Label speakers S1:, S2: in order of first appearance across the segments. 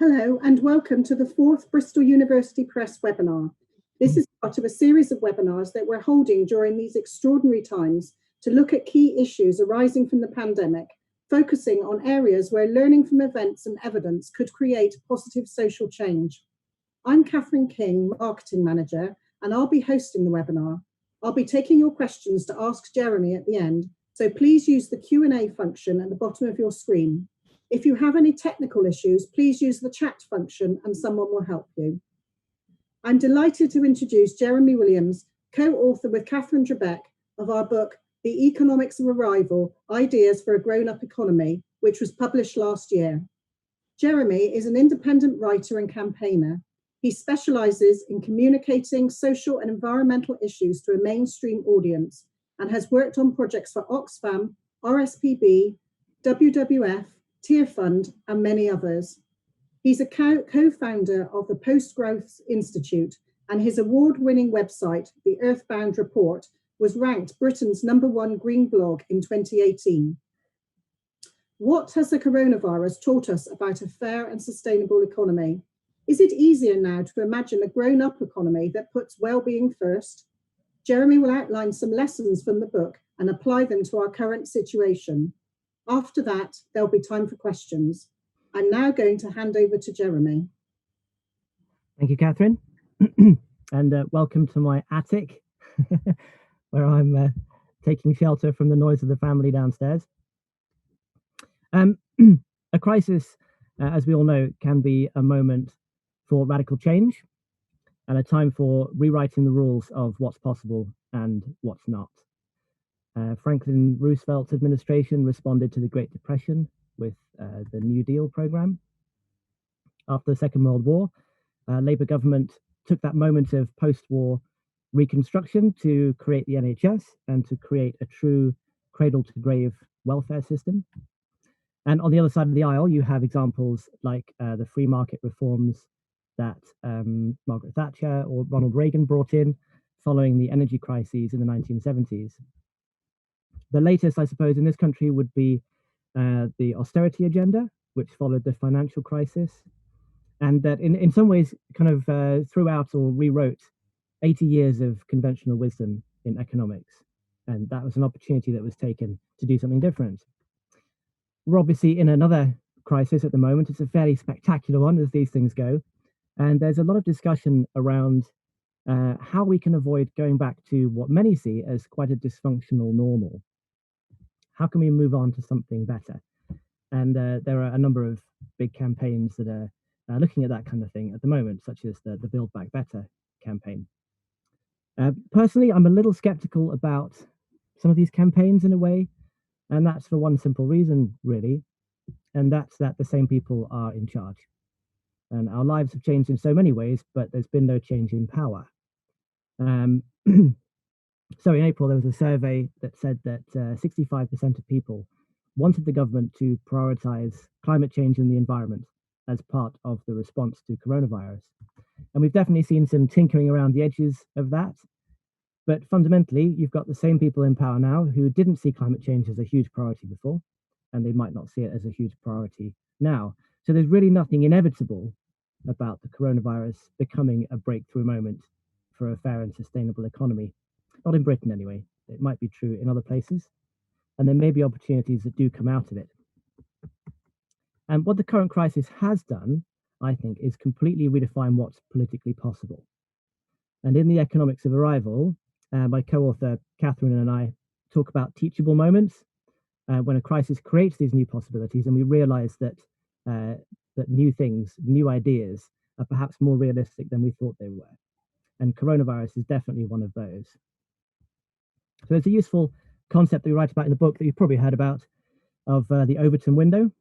S1: Hello and welcome to the fourth Bristol University Press webinar. This is part of a series of webinars that we're holding during these extraordinary times to look at key issues arising from the pandemic, focusing on areas where learning from events and evidence could create positive social change. I'm Katherine King, Marketing Manager, and I'll be hosting the webinar. I'll be taking your questions to ask Jeremy at the end, so please use the Q&A function at the bottom of your screen. If you have any technical issues, please use the chat function and someone will help you. I'm delighted to introduce Jeremy Williams, co-author with Katherine Trebeck of our book, The Economics of Arrival, Ideas for a Grown-Up Economy, which was published last year. Jeremy is an independent writer and campaigner. He specialises in communicating social and environmental issues to a mainstream audience and has worked on projects for Oxfam, RSPB, WWF, Tier Fund, and many others. He's a co-founder of the Post-Growth Institute, and his award-winning website, The Earthbound Report, was ranked Britain's #1 green blog in 2018. What has the coronavirus taught us about a fair and sustainable economy? Is it easier now to imagine a grown-up economy that puts well-being first? Jeremy will outline some lessons from the book and apply them to our current situation. After that, there'll be time for questions. I'm now going to hand over to Jeremy.
S2: Thank you, Katherine. And welcome to my attic, where I'm taking shelter from the noise of the family downstairs. A crisis, as we all know, can be a moment for radical change and a time for rewriting the rules of what's possible and what's not. Franklin Roosevelt's administration responded to the Great Depression with the New Deal program. After the Second World War, Labour government took that moment of post-war reconstruction to create the NHS and to create a true cradle-to-grave welfare system. And on the other side of the aisle, you have examples like the free market reforms that Margaret Thatcher or Ronald Reagan brought in following the energy crises in the 1970s. The latest, I suppose, in this country would be the austerity agenda, which followed the financial crisis, and that in some ways kind of threw out or rewrote 80 years of conventional wisdom in economics. And that was an opportunity that was taken to do something different. We're obviously in another crisis at the moment. It's a fairly spectacular one, as these things go. And there's a lot of discussion around how we can avoid going back to what many see as quite a dysfunctional normal. How can we move on to something better? And there are a number of big campaigns that are looking at that kind of thing at the moment, such as the Build Back Better campaign. Personally, I'm a little skeptical about some of these campaigns in a way, and that's for one simple reason, really, and that's that the same people are in charge. And our lives have changed in so many ways, but there's been no change in power. So in April, there was a survey that said that 65% of people wanted the government to prioritize climate change and the environment as part of the response to coronavirus. And we've definitely seen some tinkering around the edges of that. But fundamentally, you've got the same people in power now who didn't see climate change as a huge priority before, and they might not see it as a huge priority now. So there's really nothing inevitable about the coronavirus becoming a breakthrough moment for a fair and sustainable economy. Not in Britain anyway. It might be true in other places. And there may be opportunities that do come out of it. And what the current crisis has done, I think, is completely redefine what's politically possible. And in The Economics of Arrival, my co-author Katherine and I talk about teachable moments when a crisis creates these new possibilities, and we realize that that new things, new ideas, are perhaps more realistic than we thought they were. And coronavirus is definitely one of those. So there's a useful concept that we write about in the book that you've probably heard about of the Overton window.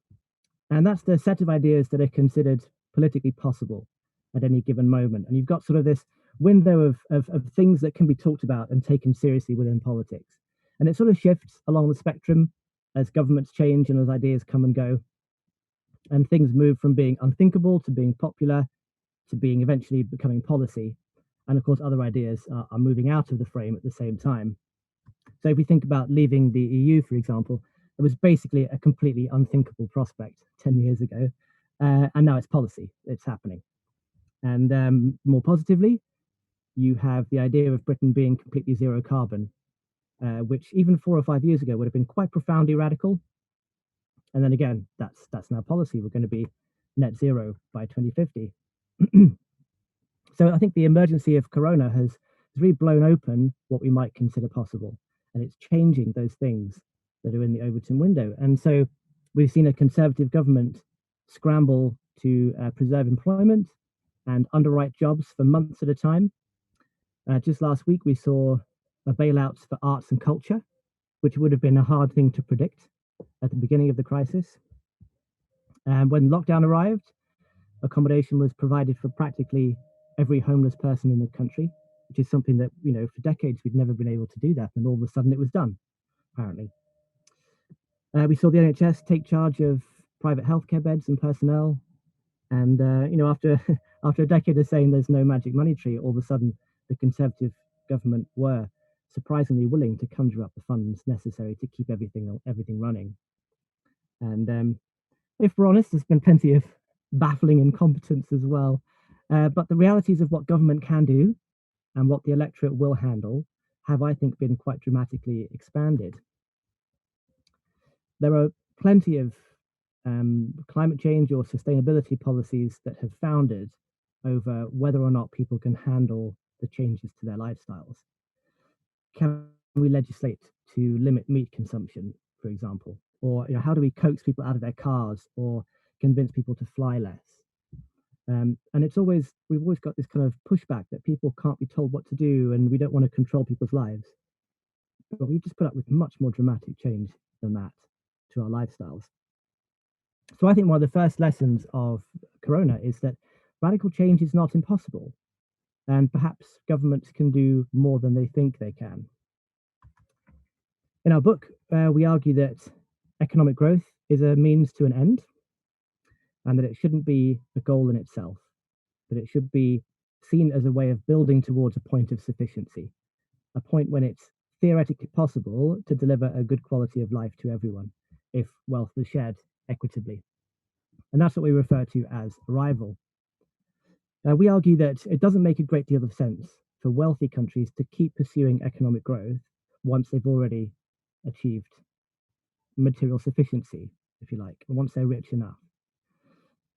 S2: And that's the set of ideas that are considered politically possible at any given moment. And you've got sort of this window of things that can be talked about and taken seriously within politics. And it sort of shifts along the spectrum as governments change and as ideas come and go. And things move from being unthinkable to being popular to being eventually becoming policy. And of course, other ideas are moving out of the frame at the same time. So if we think about leaving the EU, for example, it was basically a completely unthinkable prospect 10 years ago. And now it's policy. It's happening. And more positively, you have the idea of Britain being completely zero carbon, which even 4 or 5 years ago would have been quite profoundly radical. And then again, that's now policy. We're going to be net zero by 2050. So I think the emergency of Corona has really blown open what we might consider possible, and it's changing those things that are in the Overton window. And so we've seen a Conservative government scramble to preserve employment and underwrite jobs for months at a time. Just last week, we saw a bailouts for arts and culture, which would have been a hard thing to predict at the beginning of the crisis. And when lockdown arrived, accommodation was provided for practically every homeless person in the country, which is something that, for decades we'd never been able to do that. And all of a sudden it was done, apparently. We saw the NHS take charge of private healthcare beds and personnel. And, after, after a decade of saying there's no magic money tree, all of a sudden the Conservative government were surprisingly willing to conjure up the funds necessary to keep everything running. And if we're honest, there's been plenty of baffling incompetence as well. But the realities of what government can do and what the electorate will handle have, I think, been quite dramatically expanded. There are plenty of climate change or sustainability policies that have founded over whether or not people can handle the changes to their lifestyles. Can we legislate to limit meat consumption, for example? Or how do we coax people out of their cars or convince people to fly less? And we've always got this kind of pushback that people can't be told what to do and we don't want to control people's lives. But we've just put up with much more dramatic change than that to our lifestyles. So I think one of the first lessons of Corona is that radical change is not impossible. And perhaps governments can do more than they think they can. In our book, we argue that economic growth is a means to an end, and that it shouldn't be a goal in itself, but it should be seen as a way of building towards a point of sufficiency, a point when it's theoretically possible to deliver a good quality of life to everyone if wealth was shared equitably. And that's what we refer to as arrival. We argue that it doesn't make a great deal of sense for wealthy countries to keep pursuing economic growth once they've already achieved material sufficiency, if you like, and once they're rich enough.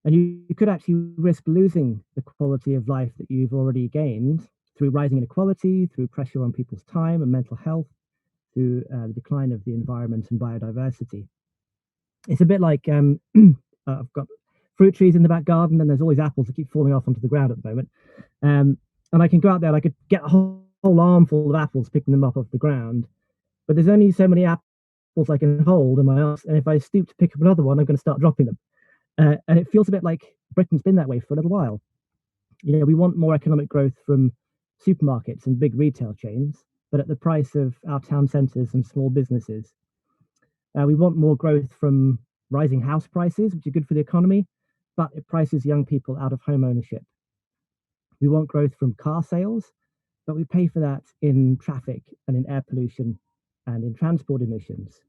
S2: And you could actually risk losing the quality of life that you've already gained through rising inequality, through pressure on people's time and mental health, through the decline of the environment and biodiversity. It's a bit like I've got fruit trees in the back garden, and there's always apples that keep falling off onto the ground at the moment. And I can go out there and I could get a whole armful of apples, picking them up off the ground, but there's only so many apples I can hold in my arms, and if I stoop to pick up another one, I'm going to start dropping them. And it feels a bit like Britain's been that way for a little while. We want more economic growth from supermarkets and big retail chains, but at the price of our town centres and small businesses. We want more growth from rising house prices, which are good for the economy, but it prices young people out of home ownership. We want growth from car sales, but we pay for that in traffic and in air pollution and in transport emissions.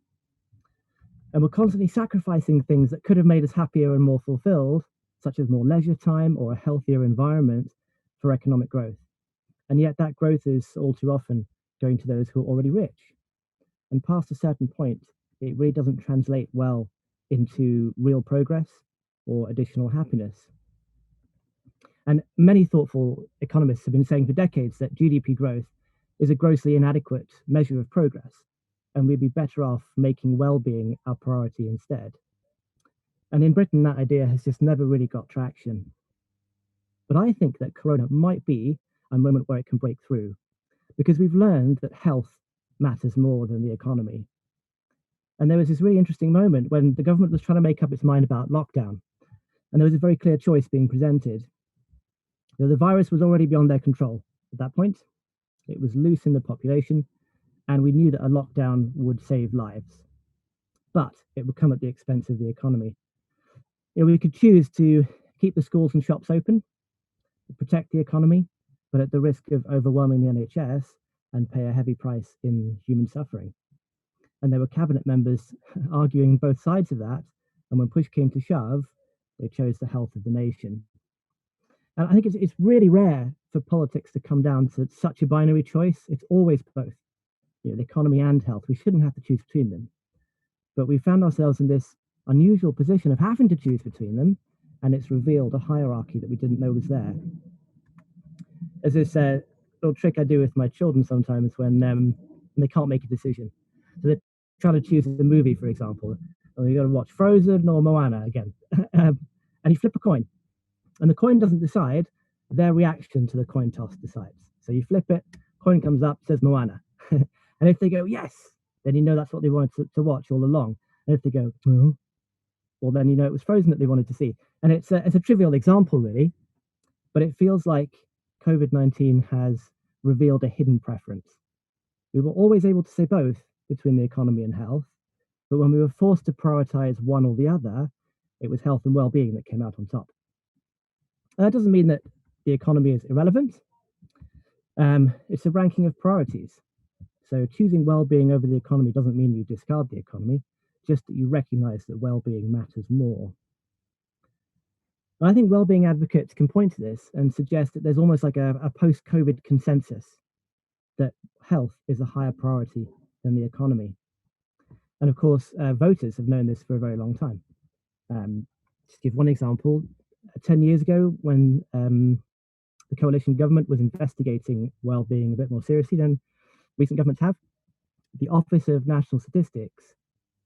S2: And we're constantly sacrificing things that could have made us happier and more fulfilled, such as more leisure time or a healthier environment, for economic growth. And yet that growth is all too often going to those who are already rich. And past a certain point, it really doesn't translate well into real progress or additional happiness. And many thoughtful economists have been saying for decades that GDP growth is a grossly inadequate measure of progress, and we'd be better off making well-being our priority instead. And in Britain, that idea has just never really got traction. But I think that Corona might be a moment where it can break through, because we've learned that health matters more than the economy. And there was this really interesting moment when the government was trying to make up its mind about lockdown, and there was a very clear choice being presented. The virus was already beyond their control at that point. It was loose in the population, and we knew that a lockdown would save lives, but it would come at the expense of the economy. We could choose to keep the schools and shops open, to protect the economy, but at the risk of overwhelming the NHS and pay a heavy price in human suffering. And there were cabinet members arguing both sides of that. And when push came to shove, They chose the health of the nation. And I think it's really rare for politics to come down to such a binary choice. It's always both, the economy and health. We shouldn't have to choose between them. But we found ourselves in this unusual position of having to choose between them, and it's revealed a hierarchy that we didn't know was there. There's this little trick I do with my children sometimes when they can't make a decision. So they try to choose a movie, for example, and you got to watch Frozen or Moana again, and you flip a coin, and the coin doesn't decide. Their reaction to the coin toss decides. So you flip it, coin comes up, says Moana, and if they go yes, then you know that's what they wanted to watch all along. And if they go no, well then you know it was Frozen that they wanted to see. And it's a trivial example, really, but it feels like COVID-19 has revealed a hidden preference. We were always able to say both between the economy and health, but when we were forced to prioritize one or the other, it was health and well-being that came out on top. And that doesn't mean that the economy is irrelevant. It's a ranking of priorities. So choosing well-being over the economy doesn't mean you discard the economy, just that you recognize that well-being matters more. And I think well-being advocates can point to this and suggest that there's almost like a post-COVID consensus that health is a higher priority than the economy. And of course, voters have known this for a very long time. Just to give one example, 10 years ago, when the coalition government was investigating well-being a bit more seriously than recent governments have, the Office of National Statistics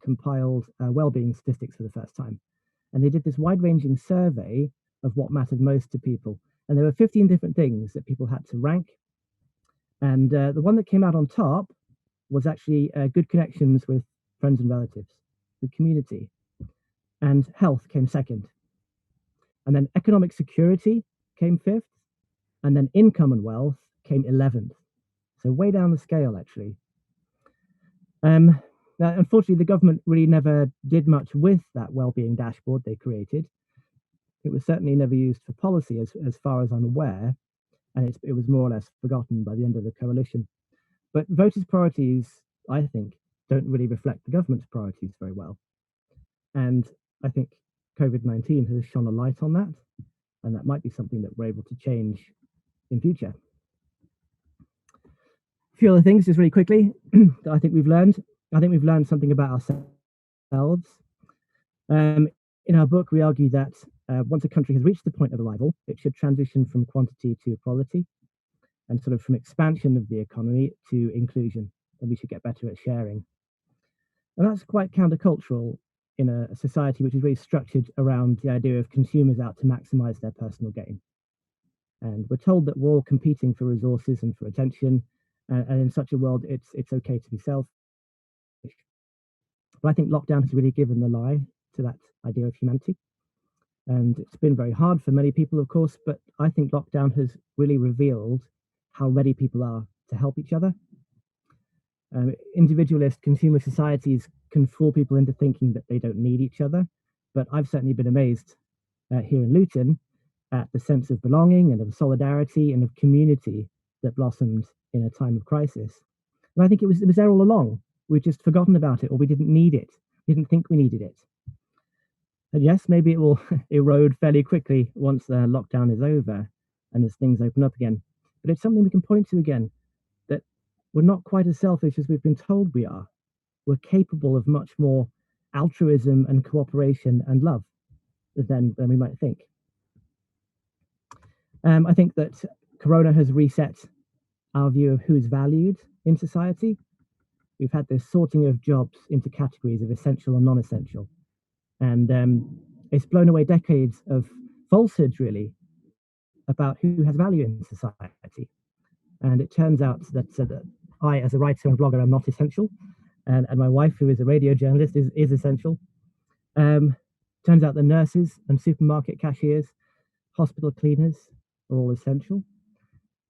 S2: compiled well-being statistics for the first time. And they did this wide-ranging survey of what mattered most to people. And there were 15 different things that people had to rank. And the one that came out on top was actually good connections with friends and relatives, the community. And health came second. And then economic security came fifth. And then income and wealth came 11th. So way down the scale, actually. Now, unfortunately, the government really never did much with that well-being dashboard they created. It was certainly never used for policy, as far as I'm aware, and it was more or less forgotten by the end of the coalition. But voters' priorities, I think, don't really reflect the government's priorities very well. And I think COVID-19 has shone a light on that, and that might be something that we're able to change in future. A few other things, just really quickly, that I think we've learned. I think we've learned something about ourselves. In our book, we argue that once a country has reached the point of arrival, it should transition from quantity to quality, and sort of from expansion of the economy to inclusion, and we should get better at sharing. And that's quite countercultural in a society which is really structured around the idea of consumers out to maximize their personal gain. And we're told that we're all competing for resources and for attention, and in such a world, it's okay to be selfish. But I think lockdown has really given the lie to that idea of humanity. And it's been very hard for many people, of course, but I think lockdown has really revealed how ready people are to help each other. Individualist consumer societies can fool people into thinking that they don't need each other, but I've certainly been amazed here in Luton at the sense of belonging and of solidarity and of community that blossomed in a time of crisis. And I think it was there all along. We'd just forgotten about it, or we didn't need it. We didn't think we needed it. And yes, maybe it will erode fairly quickly once the lockdown is over and as things open up again. But it's something we can point to again, that we're not quite as selfish as we've been told we are. We're capable of much more altruism and cooperation and love than we might think. I think that Corona has reset our view of who is valued in society. We've had this sorting of jobs into categories of essential and non-essential. And it's blown away decades of falsehoods, really, about who has value in society. And it turns out that I, as a writer and blogger, am not essential. And my wife, who is a radio journalist, is essential. Turns out that nurses and supermarket cashiers, hospital cleaners are all essential.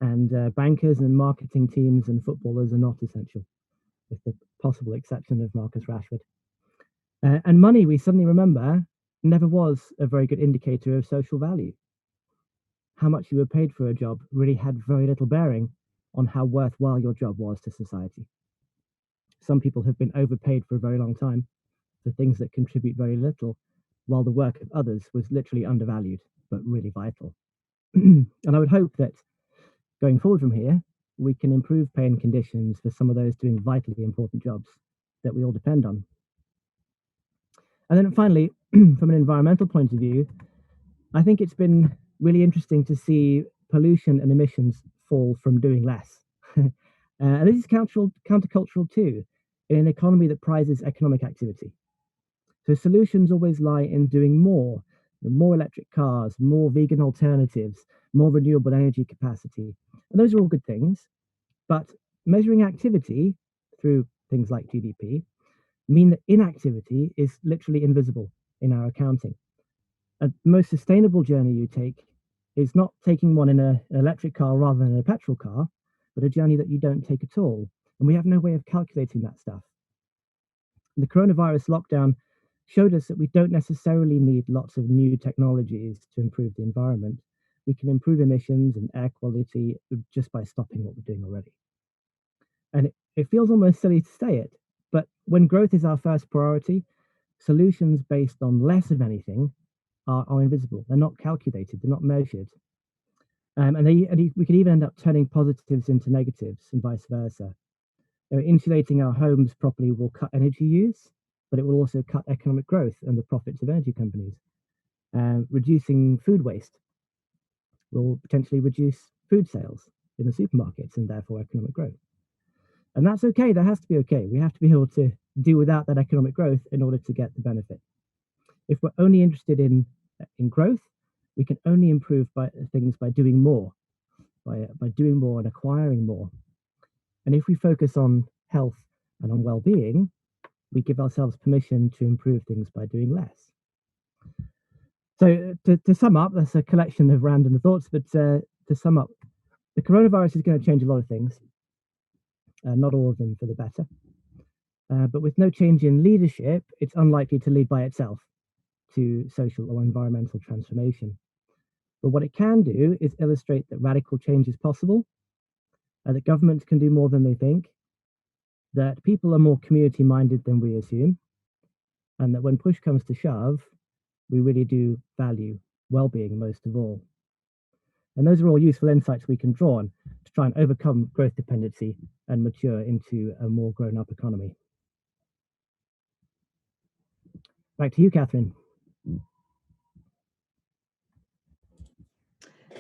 S2: And bankers and marketing teams and footballers are not essential, with the possible exception of Marcus Rashford. And money, we suddenly remember, never was a very good indicator of social value. How much you were paid for a job really had very little bearing on how worthwhile your job was to society. Some people have been overpaid for a very long time for things that contribute very little. while the work of others was literally undervalued, but really vital. And I would hope that going forward from here, we can improve pay and conditions for some of those doing vitally important jobs that we all depend on. And then finally, from an environmental point of view, I think it's been really interesting to see pollution and emissions fall from doing less. And this is countercultural too, in an economy that prizes economic activity. So solutions always lie in doing more electric cars, more vegan alternatives, more renewable energy capacity. And those are all good things. But measuring activity through things like GDP mean that inactivity is literally invisible in our accounting. And the most sustainable journey you take is not taking one in an electric car rather than a petrol car, but a journey that you don't take at all. And we have no way of calculating that stuff. The coronavirus lockdown showed us that we don't necessarily need lots of new technologies to improve the environment. We can improve emissions and air quality just by stopping what we're doing already. And it feels almost silly to say it, but when growth is our first priority, solutions based on less of anything are invisible. They're not calculated, they're not measured. We could even end up turning positives into negatives and vice versa. Insulating our homes properly will cut energy use, but it will also cut economic growth and the profits of energy companies. Reducing food waste will potentially reduce food sales in the supermarkets and therefore economic growth. And that's okay. That has to be okay. We have to be able to do without that economic growth in order to get the benefit. If we're only interested in growth, we can only improve things by doing more, by doing more and acquiring more. And if we focus on health and on well-being, we give ourselves permission to improve things by doing less. So to sum up, that's a collection of random thoughts, but to sum up, the coronavirus is going to change a lot of things, not all of them for the better. But with no change in leadership, it's unlikely to lead by itself to social or environmental transformation. But what it can do is illustrate that radical change is possible, that governments can do more than they think, that people are more community-minded than we assume, and that when push comes to shove, we really do value well-being most of all. And those are all useful insights we can draw on to try and overcome growth dependency and mature into a more grown-up economy. Back to you, Katherine.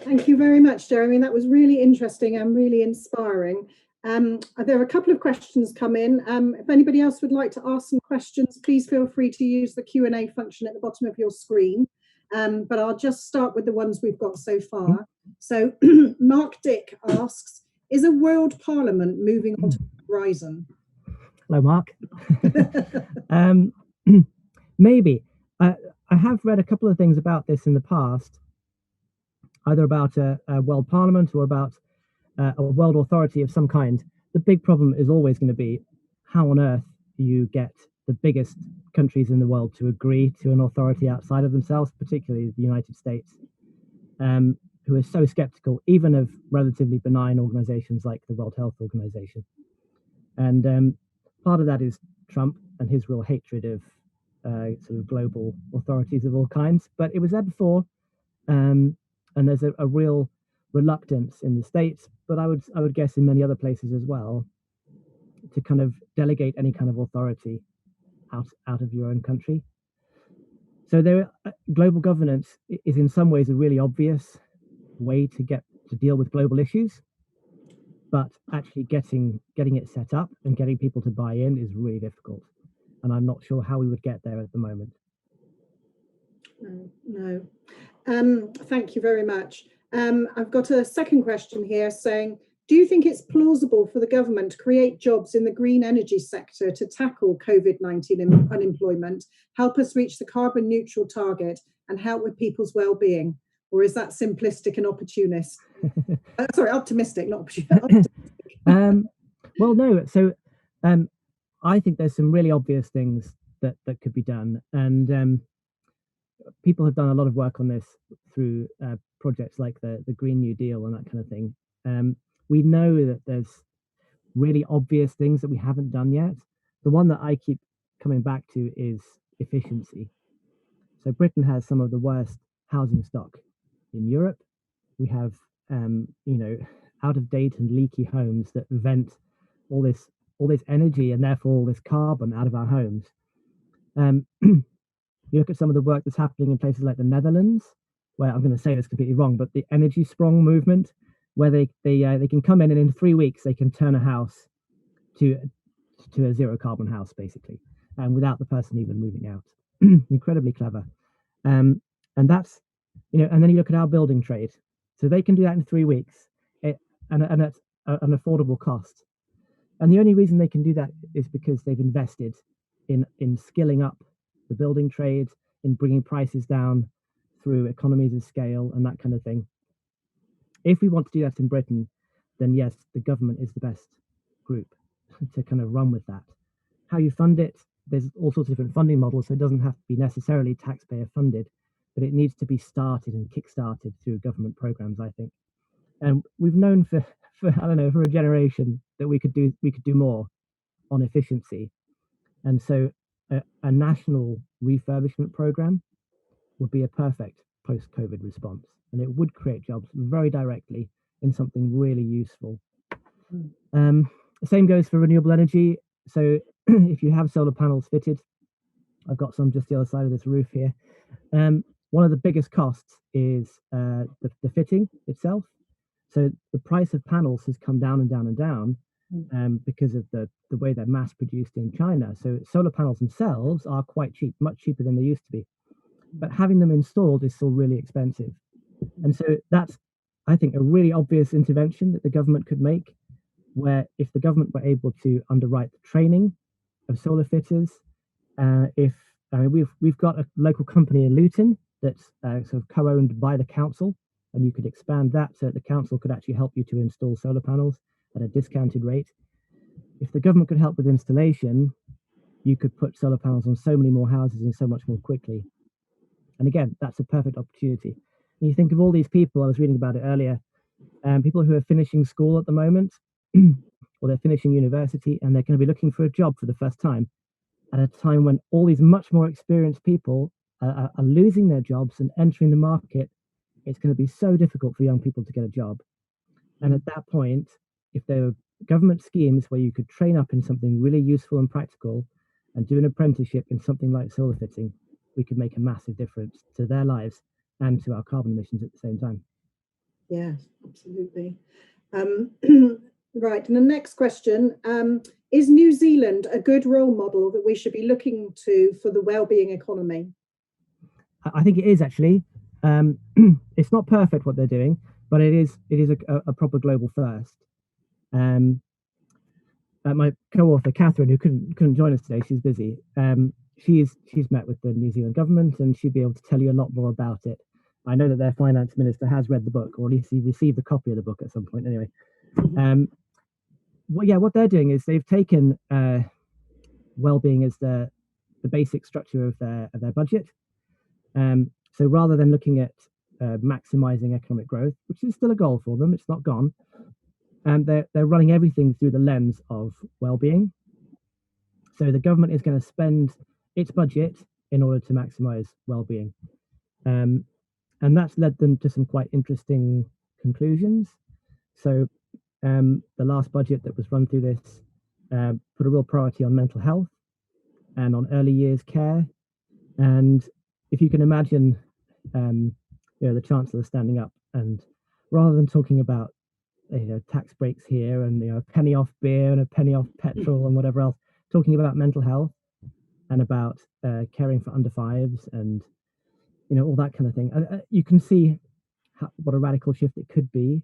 S1: Thank you very much, Jeremy. That was really interesting and really inspiring. There are a couple of questions come in. If anybody else would like to ask some questions, please feel free to use the Q&A function at the bottom of your screen. But I'll just start with the ones we've got so far. So Mark Dick asks, is a world parliament moving on to the horizon?
S2: Hello, Mark. Maybe. I have read a couple of things about this in the past, either about a world parliament or about a world authority of some kind. The big problem is always going to be how on earth you get the biggest countries in the world to agree to an authority outside of themselves, particularly the United States, who are so skeptical even of relatively benign organizations like the World Health Organization. And part of that is Trump and his real hatred of sort of global authorities of all kinds. But it was there before, and there's a real reluctance in the States, but I would guess in many other places as well, to kind of delegate any kind of authority out of your own country. So global governance is in some ways a really obvious way to deal with global issues, but actually getting it set up and getting people to buy in is really difficult. And I'm not sure how we would get there at the moment.
S1: No. Thank you very much. I've got a second question here saying, do you think it's plausible for the government to create jobs in the green energy sector to tackle COVID-19 unemployment, help us reach the carbon neutral target and help with people's well-being? Or is that simplistic and opportunist? Optimistic, not opportunistic.
S2: Well, no. So I think there's some really obvious things that could be done. And people have done a lot of work on this through projects like the Green New Deal and that kind of thing. We know that there's really obvious things that we haven't done yet. The one that I keep coming back to is efficiency. So Britain has some of the worst housing stock in Europe. We have, out of date and leaky homes that vent all this energy and therefore all this carbon out of our homes. You look at some of the work that's happening in places like the Netherlands, where I'm going to say this completely wrong, but the energy sprong movement, where they can come in and in 3 weeks they can turn a house to a zero carbon house basically, and without the person even moving out. Incredibly clever. And that's, and then you look at our building trade, so they can do that in 3 weeks, and at an affordable cost. And the only reason they can do that is because they've invested in skilling up the building trade, in bringing prices down through economies of scale and that kind of thing. If we want to do that in Britain, then yes, the government is the best group to kind of run with that. How you fund it, there's all sorts of different funding models, so it doesn't have to be necessarily taxpayer funded, but it needs to be started and kick-started through government programs, I think. And we've known for I don't know, for a generation that we could do more on efficiency. And so a national refurbishment program would be a perfect post-COVID response, and it would create jobs very directly in something really useful. The same goes for renewable energy. So if you have solar panels fitted, I've got some just the other side of this roof here. One of the biggest costs is the fitting itself. So the price of panels has come down and down and down because of the way they're mass produced in China. So solar panels themselves are quite cheap, much cheaper than they used to be. But having them installed is still really expensive. And so that's, I think, a really obvious intervention that the government could make, where if the government were able to underwrite the training of solar fitters, we've got a local company in Luton that's sort of co-owned by the council, and you could expand that so that the council could actually help you to install solar panels at a discounted rate. If the government could help with installation, you could put solar panels on so many more houses and so much more quickly. And again, that's a perfect opportunity. And you think of all these people, I was reading about it earlier, people who are finishing school at the moment, or they're finishing university, and they're going to be looking for a job for the first time at a time when all these much more experienced people are losing their jobs and entering the market. It's going to be so difficult for young people to get a job. And at that point, if there were government schemes where you could train up in something really useful and practical and do an apprenticeship in something like solar fitting, we could make a massive difference to their lives and to our carbon emissions at the same time.
S1: Yes, absolutely. Right, and the next question, is New Zealand a good role model that we should be looking to for the wellbeing economy?
S2: I think it is, actually. It's not perfect what they're doing, but it is a proper global first. My co-author Katherine, who couldn't join us today, she's busy. She's met with the New Zealand government, and she'd be able to tell you a lot more about it. I know that their finance minister has read the book, or at least he received a copy of the book at some point. Anyway, what they're doing is they've taken well-being as the basic structure of their budget. So rather than looking at maximizing economic growth, which is still a goal for them, it's not gone, and they're running everything through the lens of well-being. So the government is going to spend its budget in order to maximize well-being, and that's led them to some quite interesting conclusions. So the last budget that was run through this put a real priority on mental health and on early years care. And if you can imagine, the Chancellor standing up and rather than talking about tax breaks here and a penny off beer and a penny off petrol and whatever else, talking about mental health and about caring for under fives and all that kind of thing, you can see what a radical shift it could be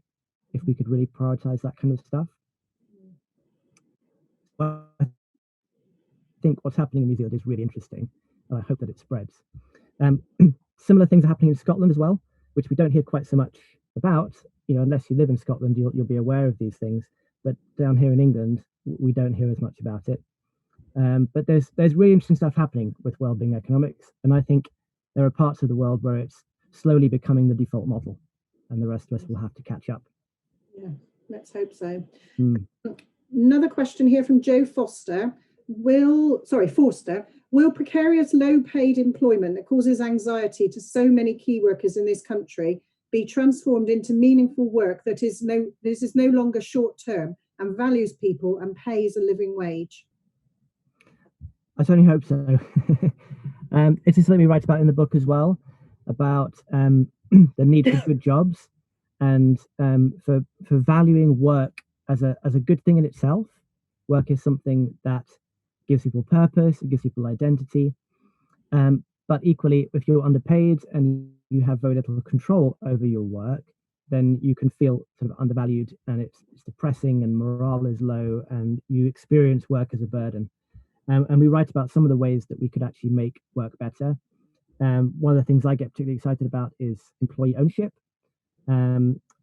S2: if we could really prioritize that kind of stuff. But I think what's happening in New Zealand is really interesting, and I hope that it spreads. Similar things are happening in Scotland as well, which we don't hear quite so much about. Unless you live in Scotland, you'll be aware of these things. But down here in England, we don't hear as much about it. But there's really interesting stuff happening with wellbeing economics, and I think there are parts of the world where it's slowly becoming the default model, and the rest of us will have to catch up.
S1: Yeah, let's hope so. Another question here from Joe Forster. Will Will precarious low-paid employment that causes anxiety to so many key workers in this country be transformed into meaningful work that is no longer short-term and values people and pays a living wage?
S2: I certainly hope so. It is something we write about in the book as well, about the need for good jobs and for valuing work as a good thing in itself. Work is something that gives people purpose, it gives people identity. But equally, if you're underpaid and you have very little control over your work, then you can feel sort of undervalued, and it's depressing, and morale is low, and you experience work as a burden. And we write about some of the ways that we could actually make work better. One of the things I get particularly excited about is employee ownership,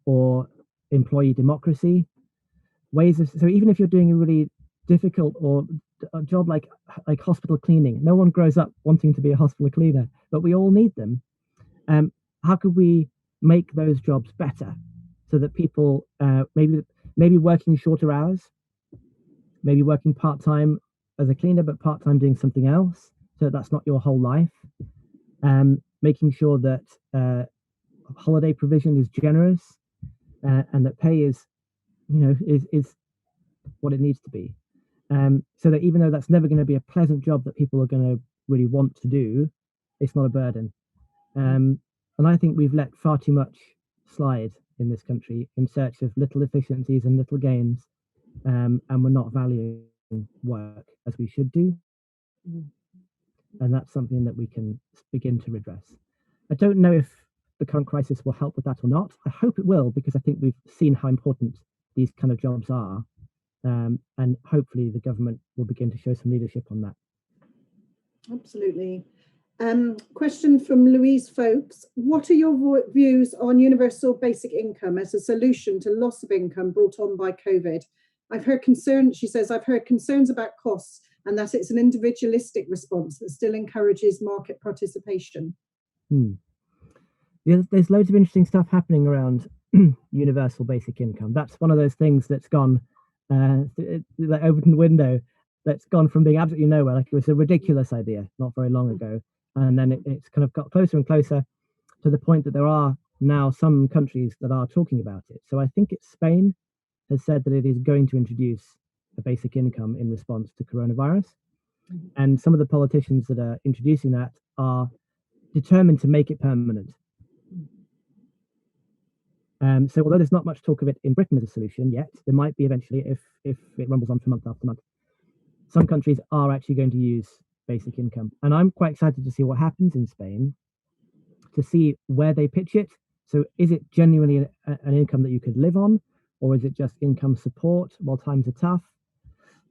S2: or employee democracy. So even if you're doing a really difficult or a job like hospital cleaning, no one grows up wanting to be a hospital cleaner, but we all need them. How could we make those jobs better so that people maybe working shorter hours, maybe working part-time as a cleaner, but part-time doing something else, so that's not your whole life. Making sure that holiday provision is generous, and that pay is what it needs to be. So that even though that's never going to be a pleasant job that people are going to really want to do, it's not a burden. And I think we've let far too much slide in this country in search of little efficiencies and little gains, and we're not valuing work as we should do. And that's something that we can begin to redress. I don't know if the current crisis will help with that or not. I hope it will, because I think we've seen how important these kind of jobs are. And hopefully the government will begin to show some leadership on that.
S1: Absolutely. Question from Louise Folks. What are your views on universal basic income as a solution to loss of income brought on by COVID? She says, I've heard concerns about costs and that it's an individualistic response that still encourages market participation.
S2: Yeah, there's loads of interesting stuff happening around universal basic income. That's one of those things that's gone like open window, that's gone from being absolutely nowhere, like it was a ridiculous idea not very long ago, and then it's kind of got closer and closer to the point that there are now some countries that are talking about it. So I think it's Spain has said that it is going to introduce a basic income in response to coronavirus, and some of the politicians that are introducing that are determined to make it permanent. So although there's not much talk of it in Britain as a solution yet, there might be eventually if it rumbles on for month after month. Some countries are actually going to use basic income. And I'm quite excited to see what happens in Spain, to see where they pitch it. So is it genuinely an income that you could live on, or is it just income support while times are tough?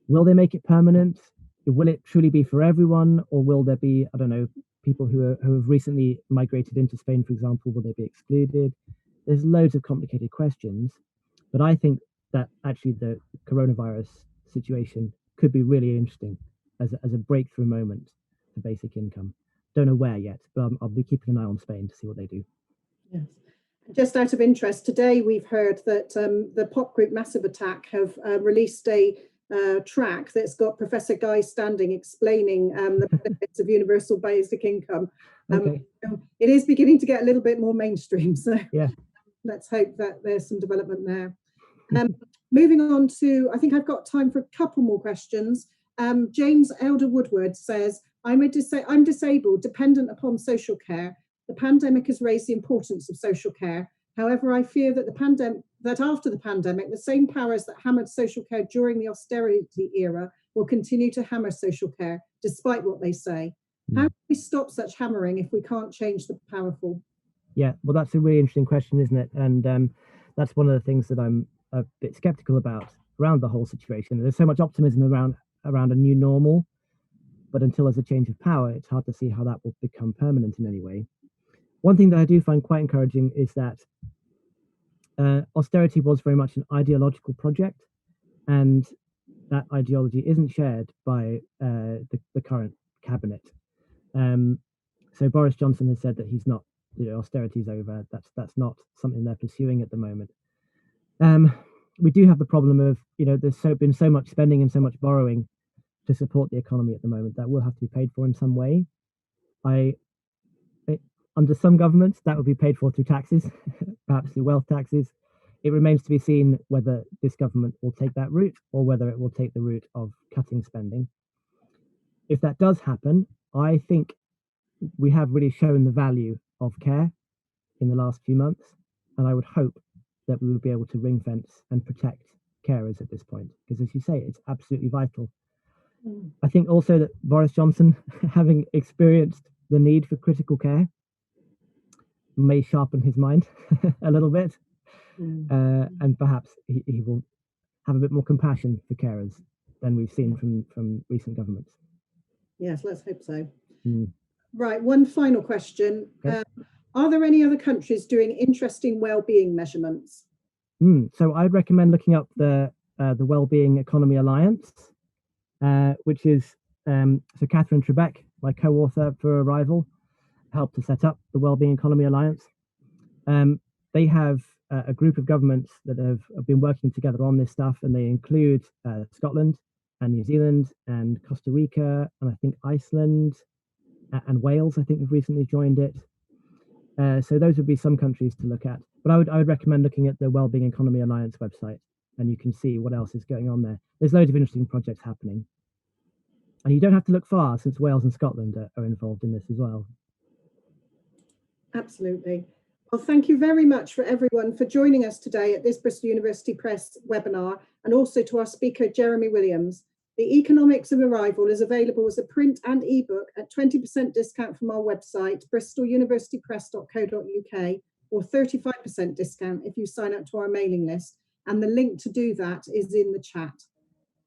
S2: Will they make it permanent? Will it truly be for everyone, or will there be, I don't know, people who have recently migrated into Spain, for example, will they be excluded? There's loads of complicated questions, but I think that actually the coronavirus situation could be really interesting as a breakthrough moment for basic income. Don't know where yet, but I'll be keeping an eye on Spain to see what they do.
S1: Yes. Just out of interest, today we've heard that the pop group Massive Attack have released a track that's got Professor Guy Standing explaining the benefits of universal basic income.
S2: Okay.
S1: It is beginning to get a little bit more mainstream, so
S2: yeah,
S1: let's hope that there's some development there. Moving on to, I think I've got time for a couple more questions. James Elder Woodward says, I'm disabled, dependent upon social care. The pandemic has raised the importance of social care. However, I fear that after the pandemic, the same powers that hammered social care during the austerity era will continue to hammer social care, despite what they say. How do we stop such hammering if we can't change the powerful?
S2: Yeah, well, that's a really interesting question, isn't it? And that's one of the things that I'm a bit skeptical about around the whole situation. There's so much optimism around a new normal, but until there's a change of power, it's hard to see how that will become permanent in any way. One thing that I do find quite encouraging is that austerity was very much an ideological project, and that ideology isn't shared by the current cabinet. So Boris Johnson has said that he's not, austerity is over. That's not something they're pursuing at the moment. We do have the problem of, there's been so much spending and so much borrowing to support the economy at the moment. That will have to be paid for in some way. Under some governments, that would be paid for through taxes, perhaps through wealth taxes. It remains to be seen whether this government will take that route or whether it will take the route of cutting spending. If that does happen, I think we have really shown the value of care in the last few months, and I would hope that we would be able to ring fence and protect carers at this point, because as you say, it's absolutely vital. I think also that Boris Johnson, having experienced the need for critical care, may sharpen his mind a little bit, and perhaps he will have a bit more compassion for carers than we've seen from recent governments.
S1: Yes, let's hope so. Right, one final question. Okay. Are there any other countries doing interesting well-being measurements?
S2: So I'd recommend looking up the Wellbeing Economy Alliance, which is so Katherine Trebeck, my co-author for Arrival, helped to set up the Wellbeing Economy Alliance. They have a group of governments that have been working together on this stuff, and they include Scotland and New Zealand and Costa Rica, and I think Iceland and Wales, I think, have recently joined it. So those would be some countries to look at. But I would recommend looking at the Wellbeing Economy Alliance website, and you can see what else is going on there. There's loads of interesting projects happening. And you don't have to look far, since Wales and Scotland are involved in this as well.
S1: Absolutely. Well, thank you very much for everyone for joining us today at this Bristol University Press webinar, and also to our speaker, Jeremy Williams. The Economics of Arrival is available as a print and ebook at 20% discount from our website, bristoluniversitypress.co.uk, or 35% discount if you sign up to our mailing list. And the link to do that is in the chat.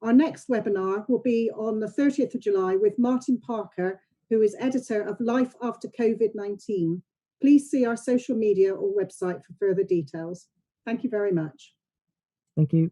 S1: Our next webinar will be on the 30th of July with Martin Parker, who is editor of Life After COVID-19. Please see our social media or website for further details. Thank you very much.
S2: Thank you.